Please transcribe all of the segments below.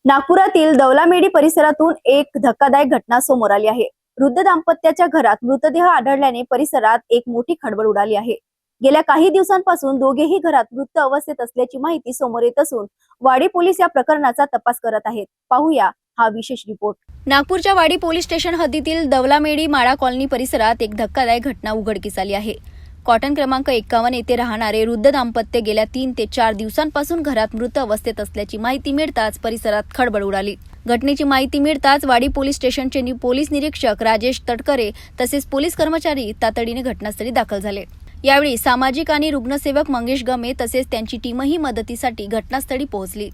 नागपुरातील दौलामेडी परिसरातून एक धक्कादायक घटना समोर आली आहे। वृद्ध दाम्पत्याच्या घरात मृतदेह आढळल्याने परिसरात एक मोठी खळबळ उडाली आहे। गेल्या काही दिवसांपासून दोघेही घरात मृत अवस्थेत असल्याची माहिती समोर येत असून वाडी पोलीस या प्रकरणाचा तपास करत आहेत। पाहूया हा विशेष रिपोर्ट। नागपूरच्या वाडी पोलीस स्टेशन हद्दीतील दौलामेडी माळा कॉलनी परिसरात एक धक्कादायक घटना उघडकीस आली आहे। कॉटन क्रमांक 51 येथे राहणारे वृद्ध दाम्पत्य गेल्या 3 ते 4 दिवसांपासून घरात मृत अवस्थेत असल्याची माहिती मिळताच परिसरात खळबळ उडाली। घटनेची माहिती मिळताच वाडी पोलीस स्टेशनचे पोलीस निरीक्षक राजेश तटकरे तसेच पोलीस कर्मचारी तातडीने घटनास्थळी दाखल झाले। यावेळी सामाजिक आणि रुग्णसेवक मंगेश गमे तसेच त्यांची टीमही मदतीसाठी घटनास्थळी पोहोचली।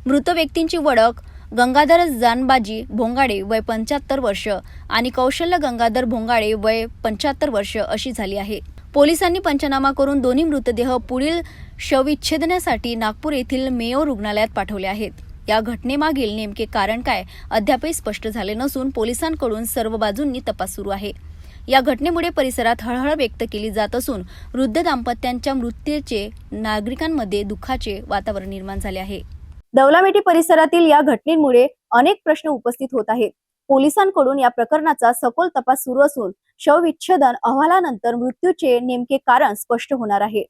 मृत व्यक्तींची ओळख गंगाधर जानबाजी भोंगाडे वय 75 वर्ष आणि कौशल्य गंगाधर भोंगाडे वय 75 वर्ष अशी झाली आहे। पोलिसांनी पंचनामा करून दोन्ही मृतदेह पुढील शवविच्छेदनासाठी नागपूर येथील मेयो रुग्णालयात पाठवले आहेत। या घटनेमागील नेमके कारण काय अद्यापही स्पष्ट झाले नसून पोलिसांकडून सर्व बाजूंनी तपास सुरू आहे। या घटनेमुळे परिसरात हळहळ व्यक्त केली जात असून वृद्ध दाम्पत्यांच्या मृत्यूचे नागरिकांमध्ये दुःखाचे वातावरण निर्माण झाले आहे। दौलामेडी परिसरातील या घटनेमुळे अनेक प्रश्न उपस्थित होत आहेत। पोलिसांकडून या प्रकरणाचा सखोल तपास सुरू असून शवविच्छेदन अहवालानंतर मृत्यूचे नेमके कारण स्पष्ट होणार आहे।